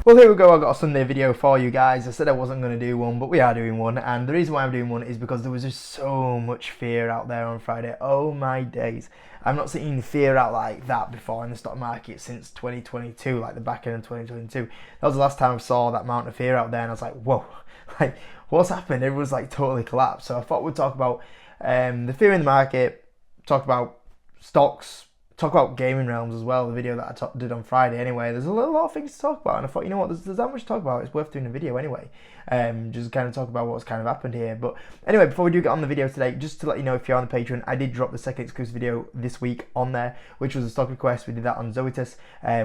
Well, here we go. I got a Sunday video for you guys. I said I wasn't going to do one, but we are doing one. And the reason why I'm doing one is because there was just so much fear out there on Friday. Oh my days. I've not seen fear out like that before in the stock market since 2022, like the back end of 2022. That was the last time I saw that amount of fear out there, and I was like, whoa, like, what's happened? Everyone's like totally collapsed. So I thought we'd talk about the fear in the market, talk about stocks, talk about gaming realms as well, the video that I did on Friday anyway. There's a lot of things to talk about, and I thought, you know what, there's that much to talk about, it's worth doing a video anyway. Just kind of talk about what's kind of happened here. But anyway, before we do get on the video today, just to let you know, if you're on the Patreon, I did drop the second exclusive video this week on there, which was a stock request. We did that on Zoetis,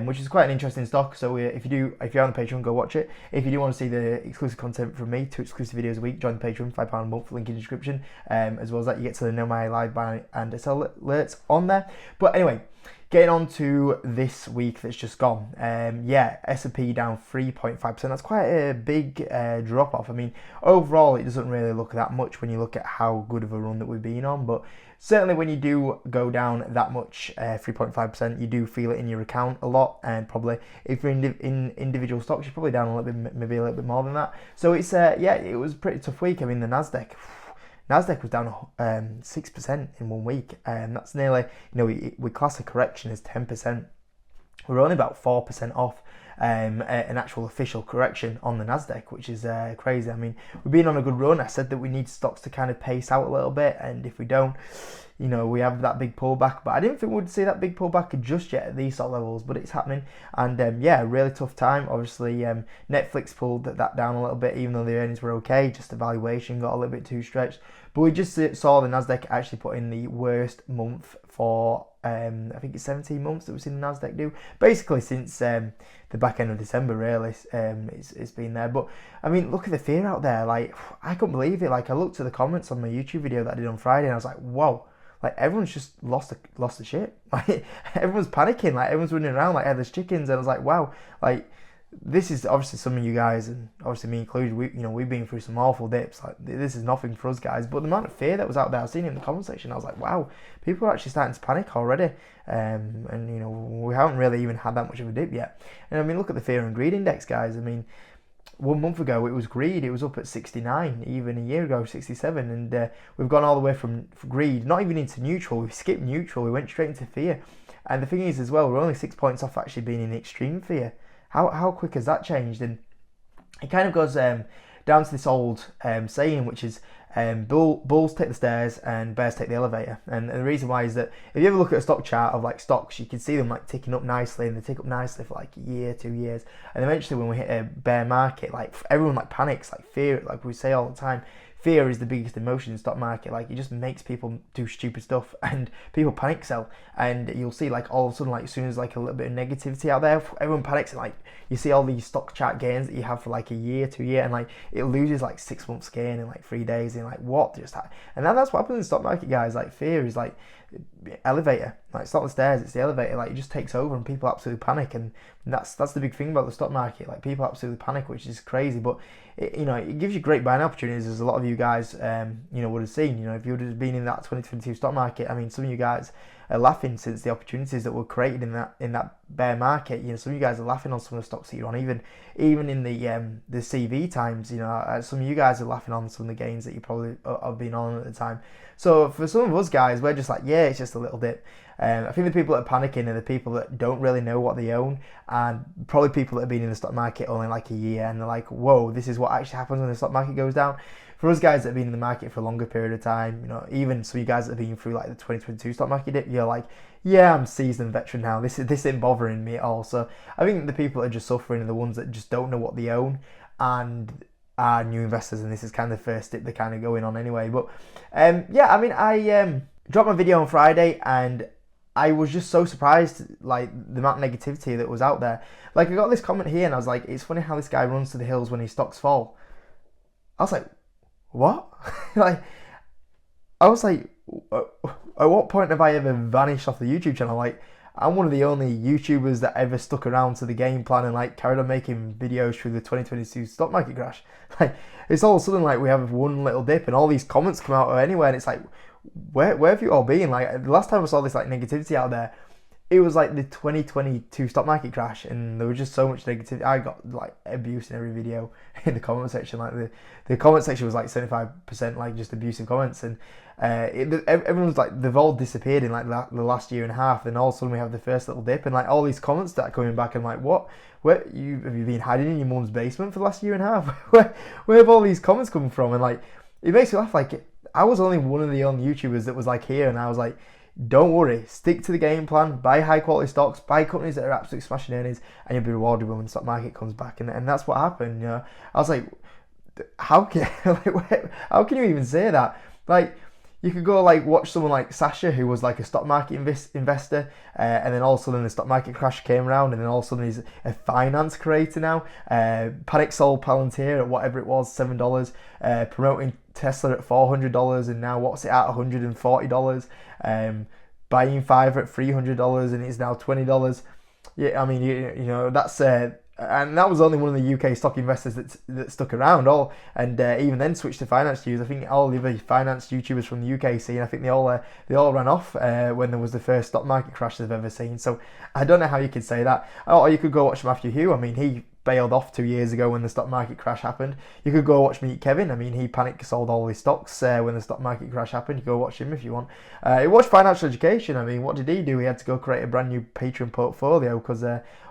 which is quite an interesting stock. So if you're on the Patreon, go watch it. If you do want to see the exclusive content from me, 2 exclusive videos a week, join the Patreon, £5 a month, link in the description. As well as that, you get to know my live buy and sell alerts on there. But anyway, getting on to this week that's just gone. S&P down 3.5%. That's quite a big drop off. I mean, overall, it doesn't really look that much when you look at how good of a run that we've been on. But certainly when you do go down that much, 3.5%, you do feel it in your account a lot. And probably if you're in individual stocks, you're probably down a little bit, maybe a little bit more than that. So it's, it was a pretty tough week. I mean, the Nasdaq was down 6% in 1 week, and that's nearly, we class a correction as 10%. We're only about 4% off an actual official correction on the Nasdaq, which is crazy. I mean, we've been on a good run. I said that we need stocks to kind of pace out a little bit, and if we don't, we have that big pullback. But I didn't think we'd see that big pullback just yet at these sort of levels, but it's happening. And really tough time. Obviously, Netflix pulled that down a little bit, even though the earnings were okay. Just the valuation got a little bit too stretched. But we just saw the Nasdaq actually put in the worst month for I think it's 17 months that we've seen the Nasdaq do. Basically since the back end of December, really, it's been there. But I mean, look at the fear out there. Like, I couldn't believe it. Like, I looked at the comments on my YouTube video that I did on Friday, and I was like, whoa. Like, everyone's just lost the shit. Like, everyone's panicking. Like, everyone's running around like headless chickens. And I was like, wow. Like, this is obviously some of you guys, and obviously me included, we've been through some awful dips. Like, this is nothing for us guys. But the amount of fear that was out there, I was seeing it in the comment section. I was like, wow, people are actually starting to panic already. And we haven't really even had that much of a dip yet. And I mean, look at the fear and greed index, guys. I mean, 1 month ago it was greed, it was up at 69, even a year ago 67, and we've gone all the way from greed, not even into neutral. We skipped neutral, we went straight into fear. And the thing is as well, we're only 6 points off actually being in extreme fear. How quick has that changed? And it kind of goes down to this old saying, which is bulls take the stairs and bears take the elevator. And the reason why is that if you ever look at a stock chart of like stocks, you can see them like ticking up nicely, and they tick up nicely for like a year, 2 years, and eventually when we hit a bear market, like everyone like panics, like fear, like we say all the time. Fear is the biggest emotion in the stock market. Like, it just makes people do stupid stuff, and people panic sell. And you'll see, like, all of a sudden, like, as soon as like a little bit of negativity out there, everyone panics, and like you see all these stock chart gains that you have for like a year, 2 years, and like it loses like 6 months gain in like 3 days, and like what just happened? And that's what happens in the stock market, guys. Like, fear is like elevator. Like, it's not the stairs, it's the elevator. Like, it just takes over, and people absolutely panic. And that's the big thing about the stock market. Like, people absolutely panic, which is crazy. But it gives you great buying opportunities, as a lot of you guys would have seen. If you would have been in that 2022 stock market, I mean, some of you guys are laughing since the opportunities that were created in that bear market. Some of you guys are laughing on some of the stocks that you're on, even in the CV times. Some of you guys are laughing on some of the gains that you probably have been on at the time. So for some of us guys, we're just like, yeah, it's just a little dip. I think the people that are panicking are the people that don't really know what they own, and probably people that have been in the stock market only like a year, and they're like, whoa, this is what actually happens when the stock market goes down. For us guys that have been in the market for a longer period of time, even some of you guys that have been through like the 2022 stock market dip, you're like, yeah, I'm seasoned veteran now. This isn't bothering me at all. So I think the people that are just suffering are the ones that just don't know what they own and are new investors, and this is kind of the first dip they're kind of going on anyway. But I mean, I dropped my video on Friday, and I was just so surprised, like, the amount of negativity that was out there. Like, I got this comment here, and I was like, it's funny how this guy runs to the hills when his stocks fall. I was like, what? Like, I was like, at what point have I ever vanished off the YouTube channel? Like, I'm one of the only YouTubers that ever stuck around to the game plan and like carried on making videos through the 2022 stock market crash. Like, it's all of a sudden like we have one little dip and all these comments come out of anywhere, and it's like, where have you all been? Like, the last time I saw this like negativity out there, it was like the 2022 stock market crash, and there was just so much negativity. I got like abuse in every video in the comment section. Like the comment section was like 75% like just abusive comments, and everyone's like they've all disappeared in like the last year and a half. Then all of a sudden we have the first little dip, and like all these comments start coming back. And like, what? Where have you been hiding in your mum's basement for the last year and a half? where have all these comments come from? And like, it makes me laugh. Like, I was only one of the only YouTubers that was like here, and I was like, don't worry, stick to the game plan, buy high quality stocks, buy companies that are absolutely smashing earnings, and you'll be rewarded when the stock market comes back. And that's what happened. You know, I was like, how can how can you even say that? Like, you could go like watch someone like Sasha, who was like a stock market investor, and then all of a sudden the stock market crash came around, and then all of a sudden he's a finance creator now. Panic sold Palantir at whatever it was, $7, promoting Tesla at $400, and now what's it at, $140? Buying Fiverr at $300, and it's now $20. Yeah, I mean, you know, that's and that was only one of the UK stock investors that stuck around. Even then switched to finance news. I think all the other finance YouTubers from the UK scene, I think they all ran off when there was the first stock market crash they've ever seen. So I don't know how you could say that. Or you could go watch Matthew Hugh. I mean, he bailed off 2 years ago when the stock market crash happened. You could go watch Meet Kevin. I mean, he panic sold all his stocks when the stock market crash happened. You go watch him if you want. He watched Financial Education. I mean, what did he do? He had to go create a brand new Patreon portfolio because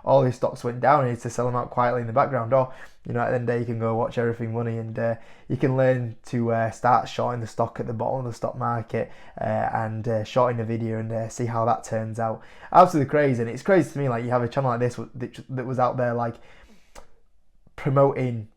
all his stocks went down, and he had to sell them out quietly in the background. Or, you know, at the end of the day, you can go watch Everything Money, and you can learn to start shorting the stock at the bottom of the stock market and shorting the video and see how that turns out. Absolutely crazy. And it's crazy to me, like, you have a channel like this that was out there like promoting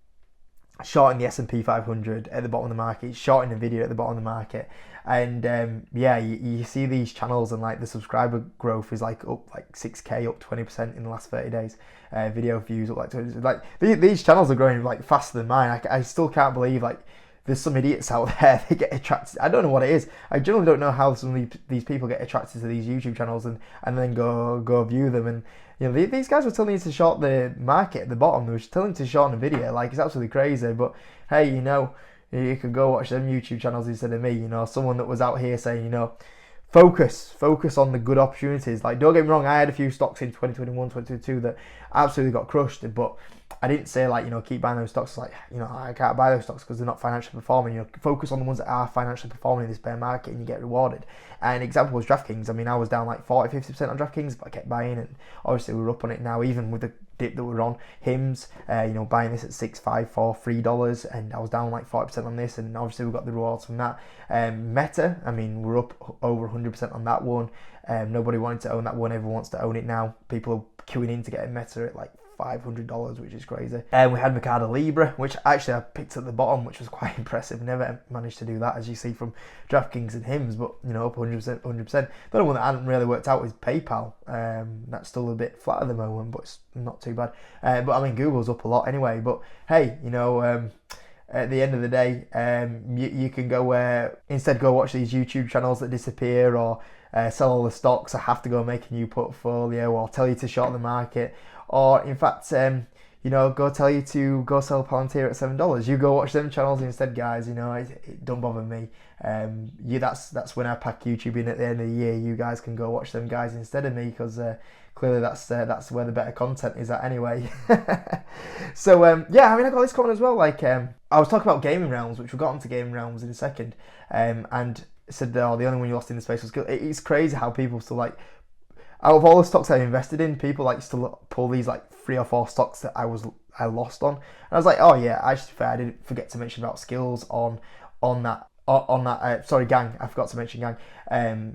shorting the S&P 500 at the bottom of the market, shorting the video at the bottom of the market, and you see these channels, and like the subscriber growth is like up like 6k, up 20% in the last 30 days. Video views up like 20%. Like these channels are growing like faster than mine. I still can't believe like there's some idiots out there that get attracted. I don't know what it is. I generally don't know how some of these people get attracted to these YouTube channels and then go view them. And you know, these guys were telling you to short the market at the bottom. They were telling you to shorten the video. Like, it's absolutely crazy. But hey, you know, you could go watch them YouTube channels instead of me. You know, someone that was out here saying, you know, focus on the good opportunities. Like, don't get me wrong, I had a few stocks in 2021, 2022 that absolutely got crushed, but I didn't say like, you know, keep buying those stocks. Like, you know, I can't buy those stocks because they're not financially performing. You know, focus on the ones that are financially performing in this bear market, and you get rewarded. And an example was DraftKings. I mean, I was down like 40-50% on DraftKings, but I kept buying, and obviously we're up on it now, even with the dip that we're on. Hims, you know, buying this at $6.5 for $3, and I was down like 40% on this, and obviously we got the rewards from that. Meta, I mean, we're up over 100% on that one. Nobody wanted to own that one, everyone wants to own it now. People are queuing in to get a Meta at like $500, which is crazy. And we had Mercado Libre, which actually I picked at the bottom, which was quite impressive. Never managed to do that, as you see from DraftKings and Hims, but you know, up 100%. The only one that hadn't really worked out is PayPal. That's still a bit flat at the moment, but it's not too bad. But I mean, Google's up a lot anyway. But hey, you know, at the end of the day, you can go instead go watch these YouTube channels that disappear, or sell all the stocks. I have to go make a new portfolio, or tell you to short the market. Or in fact, you know, go tell you to go sell Palantir at $7. You go watch them channels instead, guys. You know, it don't bother me. That's when I pack YouTube in at the end of the year. You guys can go watch them guys instead of me, because clearly that's where the better content is at anyway. So yeah, I mean, I got this comment as well. Like, I was talking about gaming realms, which we'll get onto gaming realms in a second, and said, oh, the only one you lost in the space was good. It's crazy how people still like, out of all the stocks I've invested in, people like still pull these like 3 or 4 stocks that I lost on. And I was like, oh yeah, actually I didn't forget to mention about skills on that. Sorry, Gang. I forgot to mention Gang.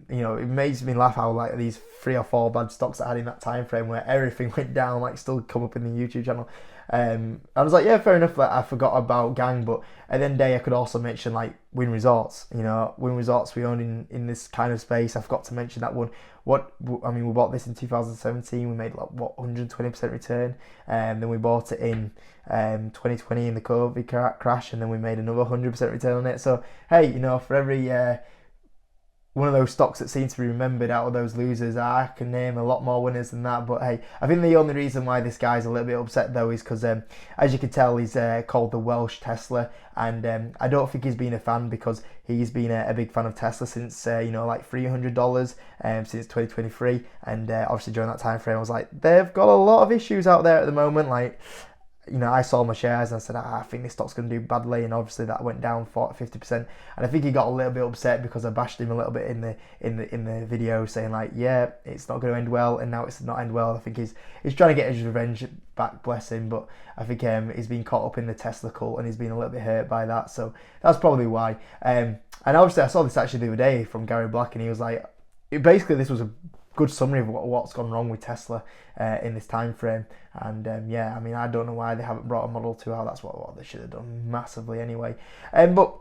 You know, it makes me laugh how like these 3 or 4 bad stocks I had in that time frame where everything went down, like, still come up in the YouTube channel. I was like, yeah, fair enough. Like, I forgot about Gang, but at the end of the day, I could also mention like Win Resorts. You know, Win Resorts we own in this kind of space. I forgot to mention that one. We bought this in 2017. We made like 120% return, and then we bought it in 2020 in the COVID crash, and then we made another 100% return on it. So hey, you know, for every one of those stocks that seems to be remembered out of those losers. I can name a lot more winners than that, but hey, I think the only reason why this guy's a little bit upset though is because, as you can tell, he's called the Welsh Tesla, and I don't think he's been a fan because he's been a big fan of Tesla since like $300 since 2023, and obviously during that time frame, I was like, they've got a lot of issues out there at the moment, like. I saw my shares and I said, I think this stock's going to do badly, and obviously that went down 40-50%. And I think he got a little bit upset because I bashed him a little bit in the video, saying like, yeah, it's not going to end well, and now it's not end well. I think he's trying to get his revenge back, bless him. But I think he's been caught up in the Tesla cult and he's been a little bit hurt by that. So that's probably why. And obviously I saw this actually the other day from Gary Black, and he was like, basically this was a good summary of what's gone wrong with Tesla in this time frame. And I mean, I don't know why they haven't brought a Model 2 out. That's what they should have done massively anyway. But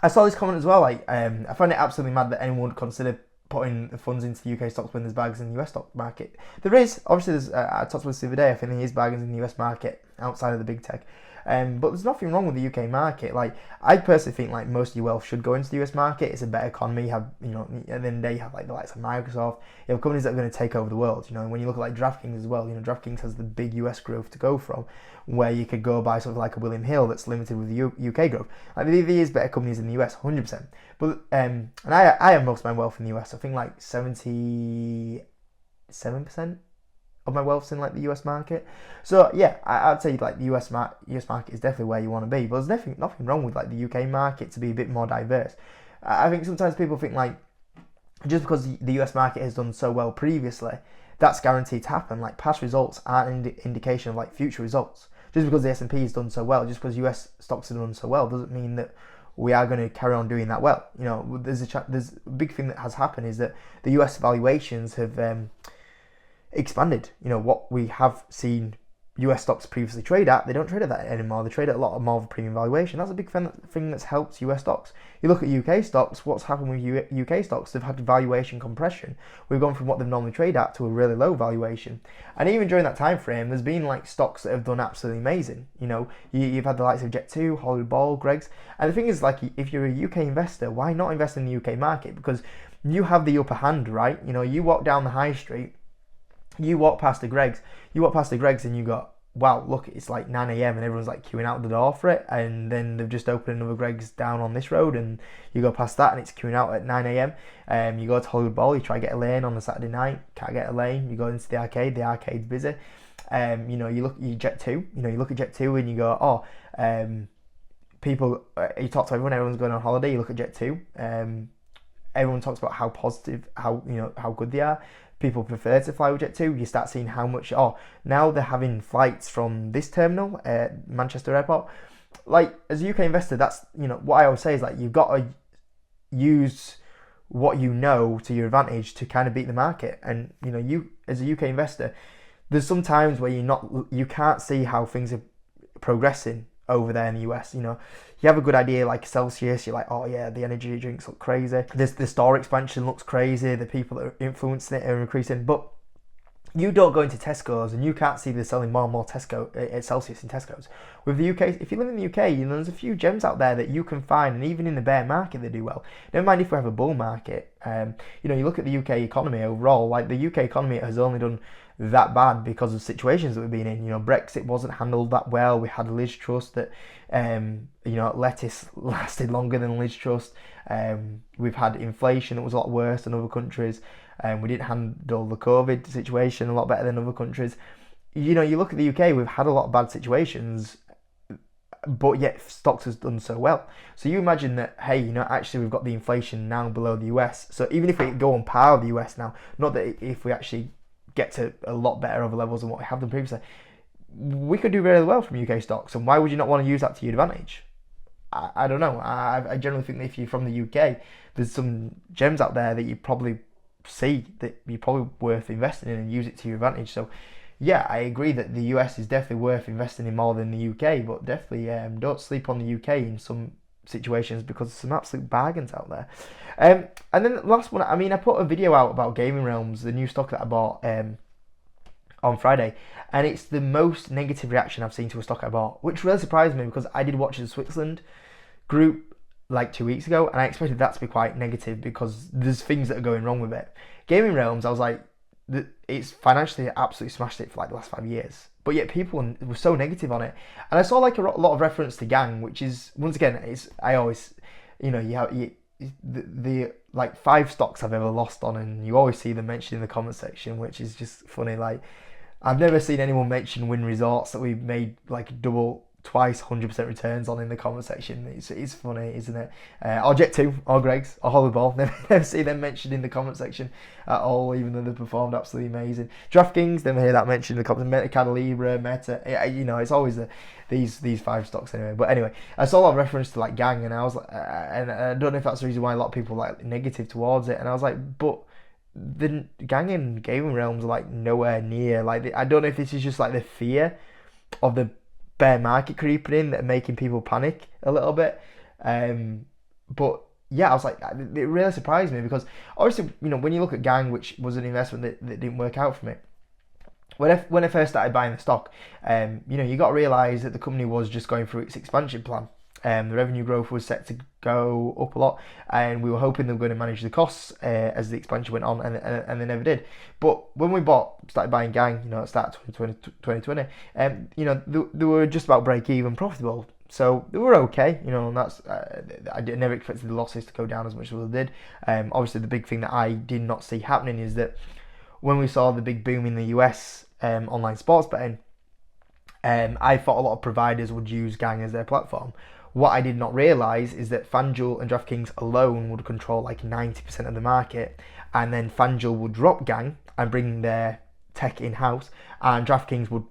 I saw this comment as well, like I find it absolutely mad that anyone would consider putting the funds into the UK stocks when there's bargains in the US stock market. There is, obviously there's, I talked about this the other day, I think there is bargains in the US market outside of the big tech. But there's nothing wrong with the UK market. Like, I personally think like most of your wealth should go into the US market. It's a better economy. You have, at the end of the day, you have like the likes of Microsoft. You have companies that are going to take over the world. And when you look at like DraftKings as well, DraftKings has the big US growth to go from, where you could go buy something like a William Hill that's limited with the UK growth. Like, there is better companies in the US, 100%. But and I have most of my wealth in the US. I think like 77% of my wealth's in like the US market. So yeah, I'd say like the US market is definitely where you want to be. But there's nothing wrong with like the UK market to be a bit more diverse. I think sometimes people think like just because the US market has done so well previously, that's guaranteed to happen. Like, past results aren't an indication of like future results. Just because the S&P has done so well, just because US stocks have done so well, doesn't mean that we are going to carry on doing that well. There's a big thing that has happened is that the US valuations have expanded. What we have seen US stocks previously trade at, they don't trade at that anymore. They trade at a lot more of a premium valuation. That's a big thing that's helped US stocks. You look at UK stocks, what's happened with UK stocks? They've had valuation compression. We've gone from what they've normally trade at to a really low valuation. And even during that time frame, there's been like stocks that have done absolutely amazing. You've had the likes of Jet2, Hollywood Ball, Greggs. And the thing is, like, if you're a UK investor, why not invest in the UK market? Because you have the upper hand, right? You walk down the high street, you walk past the Greggs and you go, wow, look, it's like 9 a.m. and everyone's like queuing out the door for it, and then they've just opened another Greggs down on this road, and you go past that and it's queuing out at 9 a.m. You go to Hollywood Bowl, you try to get a lane on a Saturday night, can't get a lane, you go into the arcade's busy. You look at Jet2 and you go, people, you talk to everyone's going on holiday, you look at Jet2, everyone talks about how positive, how good they are. People prefer to fly with Jet2. You start seeing how much, now they're having flights from this terminal at Manchester Airport. Like, as a UK investor, that's, what I always say is like, you've got to use what you know to your advantage to kind of beat the market. And, you as a UK investor, there's some times where you can't see how things are progressing over there in the US. You have a good idea like Celsius, you're like, oh yeah, the energy drinks look crazy, the store expansion looks crazy, the people that are influencing it are increasing, but you don't go into Tesco's and you can't see they're selling more and more Celsius in Tesco's. With the UK, if you live in the UK, there's a few gems out there that you can find, and even in the bear market they do well. Never mind if we have a bull market. You look at the UK economy overall, like the UK economy has only done that bad because of situations that we've been in. Brexit wasn't handled that well. We had Liz Truss that, lettuce lasted longer than Liz Truss. We've had inflation that was a lot worse than other countries. We didn't handle the COVID situation a lot better than other countries. You look at the UK, we've had a lot of bad situations, but yet stocks has done so well. So you imagine that, hey, actually we've got the inflation now below the US. So even if we go on par with the US now, not that if we actually get to a lot better over levels than what we have done previously, we could do really well from UK stocks. And why would you not want to use that to your advantage? I don't know. I generally think that if you're from the UK, there's some gems out there that you probably see that you're probably worth investing in and use it to your advantage. So yeah, I agree that the US is definitely worth investing in more than the UK, but definitely don't sleep on the UK in some situations because there's some absolute bargains out there. And then the last one, I put a video out about Gaming Realms, the new stock that I bought on Friday, and it's the most negative reaction I've seen to a stock I bought, which really surprised me because I did watch the Switzerland group like 2 weeks ago, and I expected that to be quite negative because there's things that are going wrong with it. Gaming Realms, I was like, it's financially absolutely smashed it for like the last 5 years, but yet people were so negative on it. And I saw like a lot of reference to Gang, which is, once again, it's, I always, the like 5 stocks I've ever lost on, and you always see them mentioned in the comment section, which is just funny. Like, I've never seen anyone mention Win Resorts that we've made like twice 100% returns on in the comment section. It's funny, isn't it? Or Jet2, or Greg's, or Hollyball. Never see them mentioned in the comment section at all, even though they performed absolutely amazing. DraftKings, never hear that mentioned in the comments. Mercado Libre, Meta, it's always these 5 stocks anyway. But anyway, I saw a lot of reference to like Gang, and I was like, and I don't know if that's the reason why a lot of people like negative towards it. And I was like, but the Gang and Gaming Realms are like nowhere near. Like, I don't know if this is just like the fear of the bear market creeping in that are making people panic a little bit. But yeah, I was like, it really surprised me because obviously, when you look at Gang, which was an investment that didn't work out for me, when I first started buying the stock, you got to realise that the company was just going through its expansion plan. The revenue growth was set to go up a lot, and we were hoping they were going to manage the costs as the expansion went on, and they never did. But when we started buying Gang, at the start of 2020, they were just about break even profitable. So they were okay, and that's I never expected the losses to go down as much as they did. Obviously, the big thing that I did not see happening is that when we saw the big boom in the US online sports betting, I thought a lot of providers would use Gang as their platform. What I did not realise is that FanDuel and DraftKings alone would control like 90% of the market, and then FanDuel would drop Gang and bring their tech in-house, and DraftKings would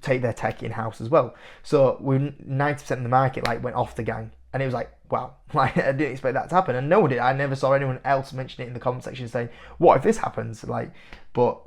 take their tech in-house as well. So when 90% of the market like went off the Gang, and it was like, wow, like I didn't expect that to happen, and no one did. I never saw anyone else mention it in the comment section saying, what if this happens? But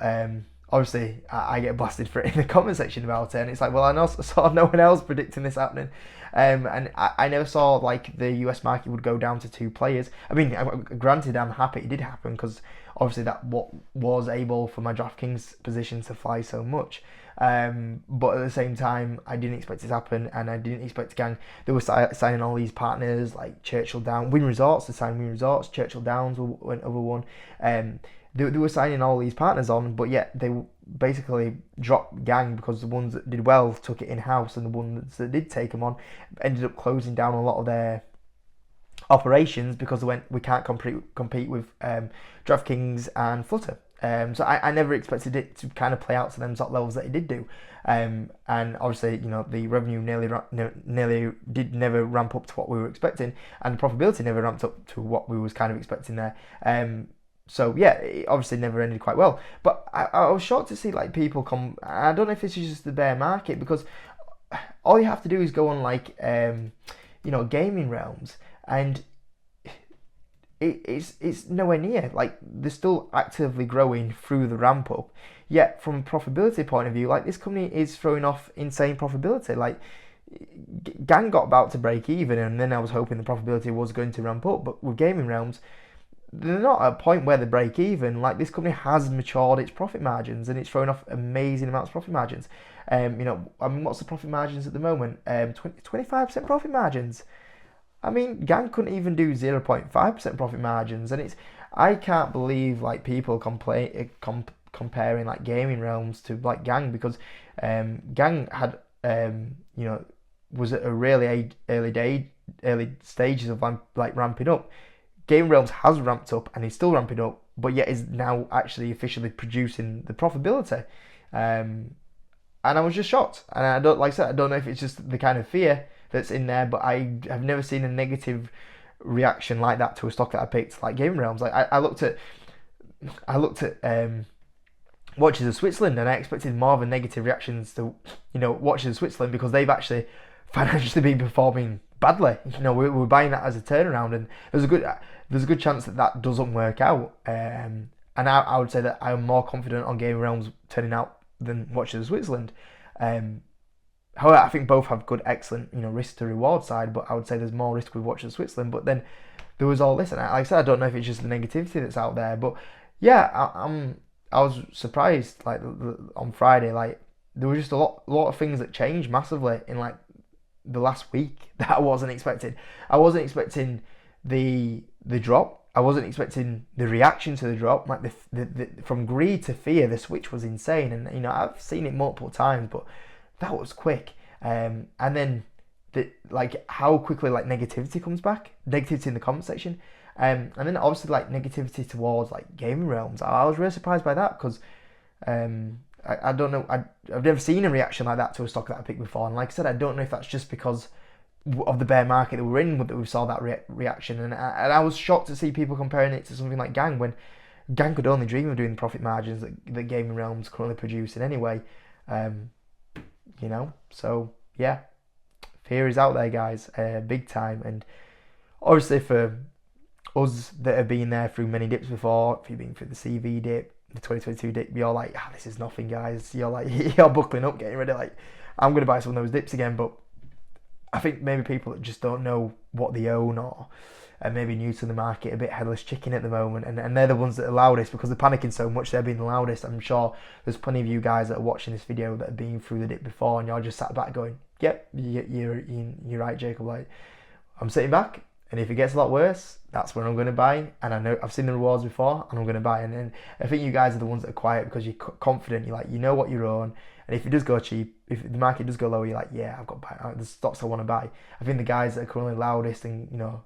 obviously I get blasted for it in the comment section about it, and it's like, well, I saw no one else predicting this happening. And I never saw like the US market would go down to 2 players. I mean, granted, I'm happy it did happen because obviously that what was able for my DraftKings position to fly so much. But at the same time, I didn't expect it to happen, and I didn't expect Gang. They were signing all these partners like Churchill Downs, Win Resorts. They signed Win Resorts. Churchill Downs went over one. They were signing all these partners on, but yet they basically dropped Gang because the ones that did well took it in-house, and the ones that did take them on ended up closing down a lot of their operations because they went, we can't compete with DraftKings and Flutter. So I never expected it to kind of play out to them sort of levels that it did do. And obviously, the revenue never ramp up to what we were expecting, and the profitability never ramped up to what we was kind of expecting there. So yeah, it obviously never ended quite well. But I was shocked to see like people come. I don't know if this is just the bear market, because all you have to do is go on like Gaming Realms, and it's nowhere near. Like, they're still actively growing through the ramp up. Yet from a profitability point of view, like, this company is throwing off insane profitability. Like, Gang got about to break even, and then I was hoping the profitability was going to ramp up. But with Gaming Realms, they're not at a point where they break even. Like, this company has matured its profit margins, and it's throwing off amazing amounts of profit margins. What's the profit margins at the moment? 25% profit margins. I mean, Gang couldn't even do 0.5% profit margins, and I can't believe like people comparing like Gaming Realms to like Gang, because Gang had was at a really early stages of like ramping up. Game Realms has ramped up and is still ramping up, but yet is now actually officially producing the profitability. And I was just shocked. And I don't know if it's just the kind of fear that's in there, but I have never seen a negative reaction like that to a stock that I picked, like Game Realms. Like, I looked at Watches of Switzerland, and I expected more of a negative reactions to Watches of Switzerland, because they've actually financially been performing badly. We're buying that as a turnaround, and there's a good chance that doesn't work out. And I would say that I'm more confident on Game Realms turning out than Watches of Switzerland. However, I think both have good, excellent, risk to reward side, but I would say there's more risk with Watches of Switzerland. But then there was all this, and like I said, I don't know if it's just the negativity that's out there, but yeah, I was surprised. Like, on Friday, like, there were just a lot of things that changed massively in like the last week that I wasn't expecting. I wasn't expecting the drop. I wasn't expecting the reaction to the drop. Like the from greed to fear, the switch was insane. And I've seen it multiple times, but that was quick. And then like how quickly like negativity comes back, negativity in the comment section, and then obviously like negativity towards like gaming realms. I was really surprised by that because I don't know. I've never seen a reaction like that to a stock that I picked before. And like I said, I don't know if that's just because of the bear market that we're in that we saw that reaction. And I was shocked to see people comparing it to something like Gang when Gang could only dream of doing the profit margins that gaming realms currently producing anyway. So yeah, fear is out there, guys, big time. And obviously for us that have been there through many dips before, if you've been through the CV dip, the 2022 dip, you're like, this is nothing, guys. You're like, you're buckling up, getting ready. Like, I'm gonna buy some of those dips again. But I think maybe people that just don't know what they own or are maybe new to the market, a bit headless chicken at the moment, and they're the ones that are loudest because they're panicking so much. They're being the loudest. I'm sure there's plenty of you guys that are watching this video that have been through the dip before, and you're just sat back going, "Yep, you're right, Jacob." Like, I'm sitting back, and if it gets a lot worse, that's when I'm going to buy. And I know I've seen the rewards before, and I'm going to buy. And I think you guys are the ones that are quiet because you're confident. You're like, you know what you own. And if it does go cheap, if the market does go low, you're like, yeah, I've got to buy the stocks I want to buy. I think the guys that are currently loudest and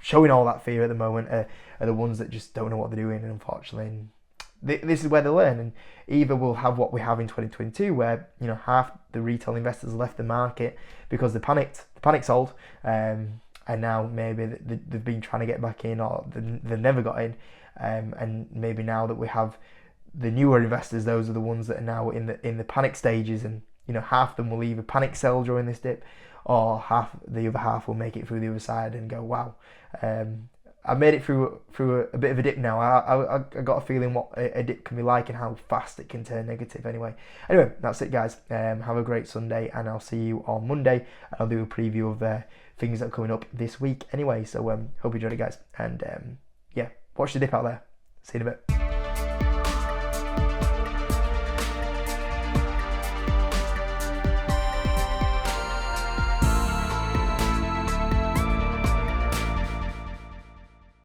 showing all that fear at the moment are the ones that just don't know what they're doing. And unfortunately, this is where they learn. And either we'll have what we have in 2022, where half the retail investors left the market because they panicked, sold, and now maybe they've been trying to get back in, or they've never got in, and maybe now that we have the newer investors, those are the ones that are now in the panic stages, and half of them will either panic sell during this dip, or the other half will make it through the other side and go, wow, I made it through a bit of a dip now. I got a feeling what a dip can be like and how fast it can turn negative. Anyway, that's it, guys. Have a great Sunday, and I'll see you on Monday. I'll do a preview of things that are coming up this week. Anyway, so hope you enjoyed it, guys, and watch the dip out there. See you in a bit.